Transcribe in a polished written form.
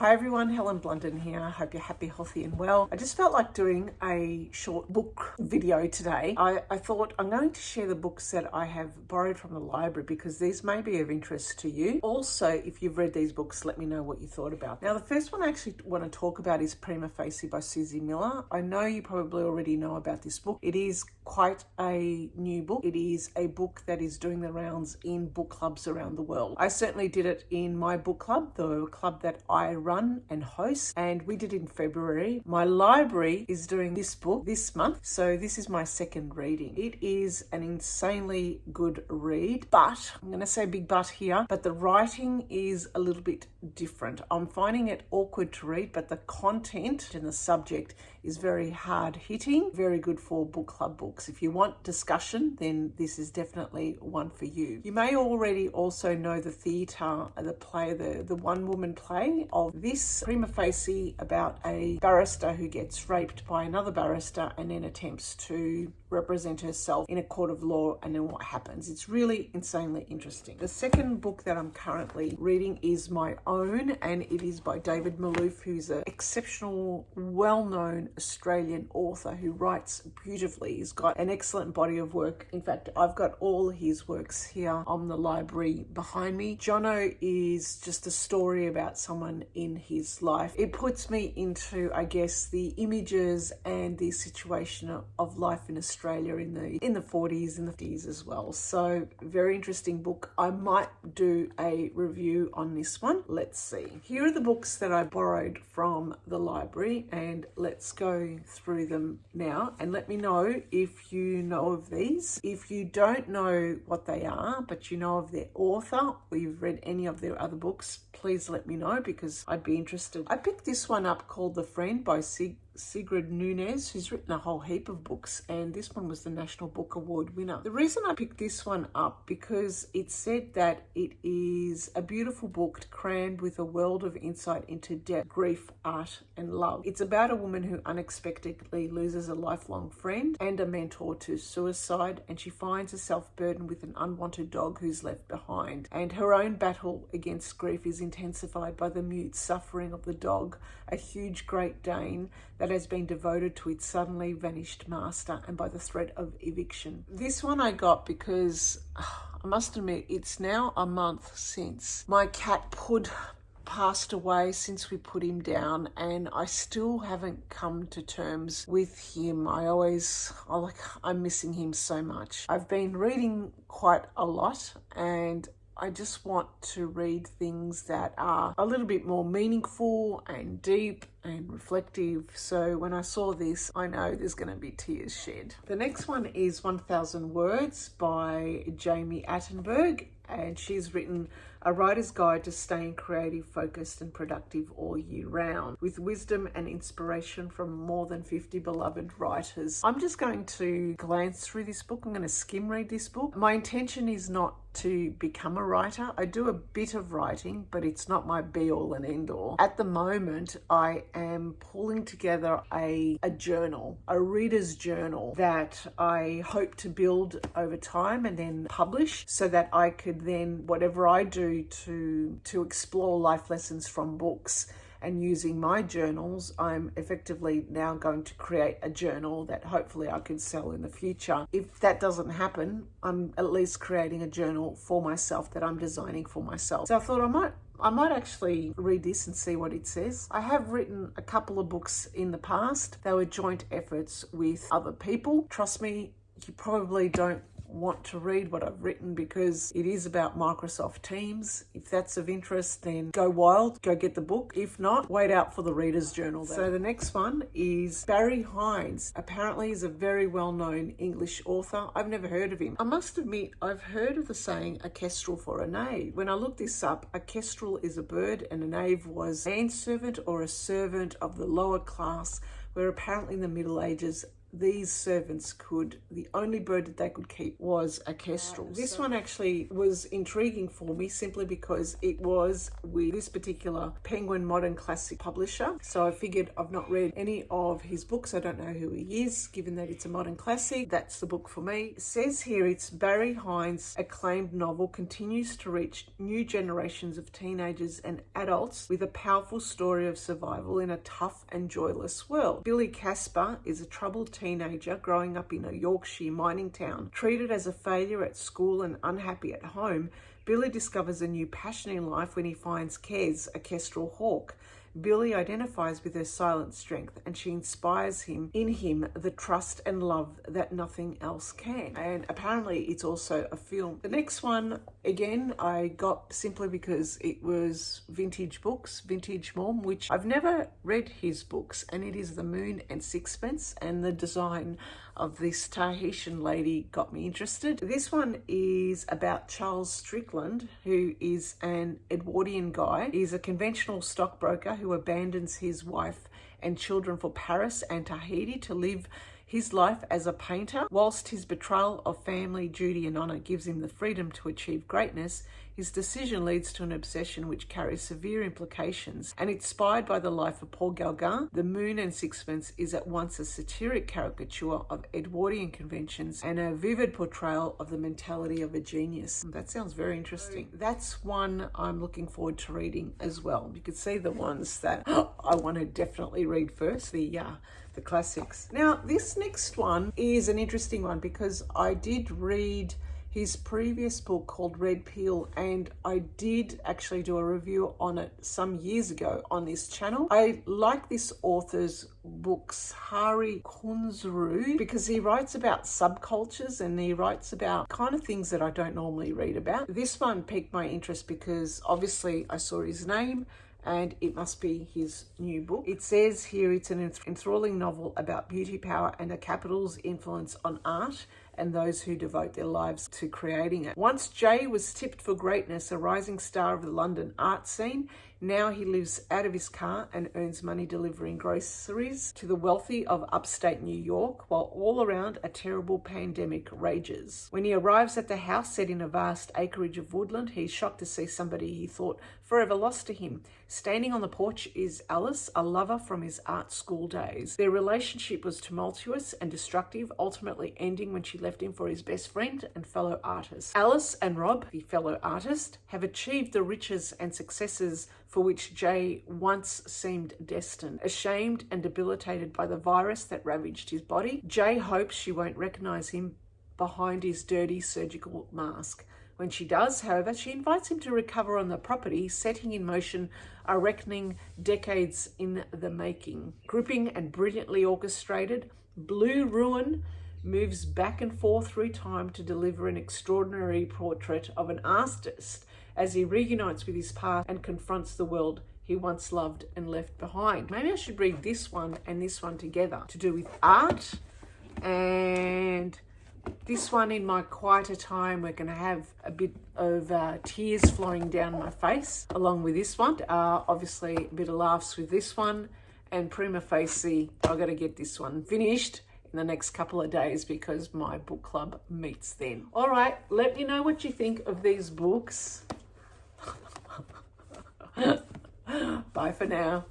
Hi everyone, Helen Blunden here. I hope you're happy, healthy and well. I just felt like doing a short book video today. I thought I'm going to share the books that I have borrowed from the library because these may be of interest to you. Also, if you've read these books, let me know what you thought about them. Now, the first one I actually want to talk about is Prima Facie by Susie Miller. I know you probably already know about this book. It is quite a new book. It is a book that is doing the rounds in book clubs around the world. I certainly did it in my book club, the club that I run and host, and we did it in February. My library is doing this book this month, so this is my second reading. It is an insanely good read, but I'm going to say big but here, but the writing is a little bit different. I'm finding it awkward to read, but the content and the subject is very hard hitting, very good for book club books. If you want discussion, then this is definitely one for you. You may already also know the theatre, the play, the one woman play of this Prima Facie, about a barrister who gets raped by another barrister and then attempts to represent herself in a court of law, and then what happens. It's really insanely interesting. The second book that I'm currently reading is my own, and it is by David Malouf, who's an exceptional, well-known Australian author who writes beautifully. He's got an excellent body of work. In fact, I've got all his works here on the library behind me. Jono is just a story about someone in his life. It puts me into, I guess, the images and the situation of life in Australia in the 40s and the 50s as well. So very interesting book. I might do a review on this one. Let's see. Here are the books that I borrowed from the library, and let's go through them now and let me know if you know of these. If you don't know what they are, but you know of their author or you've read any of their other books, please let me know because I'd be interested. I picked this one up called The Friend by Sigrid Nunez, who's written a whole heap of books, and this one was the National Book Award winner. The reason I picked this one up because it said that it is a beautiful book crammed with a world of insight into death, grief, art and love. It's about a woman who unexpectedly loses a lifelong friend and a mentor to suicide, and she finds herself burdened with an unwanted dog who's left behind, and her own battle against grief is intensified by the mute suffering of the dog, a huge Great Dane that has been devoted to its suddenly vanished master, and by the threat of eviction. This one I got because I must admit it's now a month since my cat Pud passed away, since we put him down, and I still haven't come to terms with him. I'm missing him so much. I've been reading quite a lot, and I just want to read things that are a little bit more meaningful and deep and reflective. So when I saw this, I know there's going to be tears shed. The next one is 1000 Words by Jamie Attenberg, and she's written a writer's guide to staying creative, focused and productive all year round, with wisdom and inspiration from more than 50 beloved writers. I'm just going to glance through this book. I'm going to skim read this book. My intention is not to become a writer. I do a bit of writing, but it's not my be all and end all. At the moment, I am pulling together a journal, a reader's journal that I hope to build over time and then publish, so that I could then, whatever I do to explore life lessons from books and using my journals, I'm effectively now going to create a journal that hopefully I can sell in the future. If that doesn't happen, I'm at least creating a journal for myself that I'm designing for myself. So I thought I might actually read this and see what it says. I have written a couple of books in the past. They were joint efforts with other people. Trust me, you probably don't want to read what I've written because it is about Microsoft Teams. If that's of interest, then go wild, go get the book. If not, wait out for the reader's journal. So the next one is Barry Hines. Apparently he's a very well-known English author. I've never heard of him. I must admit, I've heard of the saying a kestrel for a knave. When I looked this up, a kestrel is a bird and a knave was a manservant or a servant of the lower class, where apparently in the Middle Ages these servants the only bird that they could keep was a kestrel. This one actually was intriguing for me simply because it was with this particular Penguin Modern Classic publisher. So I figured, I've not read any of his books. I don't know who he is, given that it's a modern classic. That's the book for me. It says here it's Barry Hines' acclaimed novel continues to reach new generations of teenagers and adults with a powerful story of survival in a tough and joyless world. Billy Casper is a troubled teenager growing up in a Yorkshire mining town. Treated as a failure at school and unhappy at home, Billy discovers a new passion in life when he finds Kez, a kestrel hawk. Billy identifies with her silent strength, and she inspires in him the trust and love that nothing else can. And apparently it's also a film. The next one, again, I got simply because it was vintage books, Vintage Mom, which I've never read his books, and it is the Moon and Sixpence, and the design of this Tahitian lady got me interested. This one is about Charles Strickland, who is an Edwardian guy. He's a conventional stockbroker who abandons his wife and children for Paris and Tahiti to live his life as a painter. Whilst his betrayal of family, duty and honour gives him the freedom to achieve greatness, his decision leads to an obsession which carries severe implications. And inspired by the life of Paul Gauguin, The Moon and Sixpence is at once a satiric caricature of Edwardian conventions and a vivid portrayal of the mentality of a genius. That sounds very interesting. That's one I'm looking forward to reading as well. You can see the ones that I want to definitely read first, the classics. Now, this next one is an interesting one because I did read his previous book called Red Peel, and I did actually do a review on it some years ago on this channel. I like this author's books, Hari Kunzru, because he writes about subcultures and he writes about kind of things that I don't normally read about. This one piqued my interest because obviously I saw his name and it must be his new book. It says here it's an enthralling novel about beauty, power, and the capital's influence on art and those who devote their lives to creating it. Once Jay was tipped for greatness, a rising star of the London art scene, now he lives out of his car and earns money delivering groceries to the wealthy of upstate New York, while all around a terrible pandemic rages. When he arrives at the house set in a vast acreage of woodland, he's shocked to see somebody he thought forever lost to him. Standing on the porch is Alice, a lover from his art school days. Their relationship was tumultuous and destructive, ultimately ending when she left him for his best friend and fellow artist. Alice and Rob, the fellow artist, have achieved the riches and successes for which Jay once seemed destined. Ashamed and debilitated by the virus that ravaged his body, Jay hopes she won't recognize him behind his dirty surgical mask. When she does, however, she invites him to recover on the property, setting in motion a reckoning decades in the making. Gripping and brilliantly orchestrated, Blue Ruin moves back and forth through time to deliver an extraordinary portrait of an artist as he reunites with his past and confronts the world he once loved and left behind. Maybe I should read this one and this one together, to do with art, and this one in my quieter time. We're going to have a bit of tears flowing down my face along with this one. Obviously a bit of laughs with this one, and Prima Facie, I've got to get this one finished in the next couple of days because my book club meets then. All right, let me know what you think of these books. Bye for now.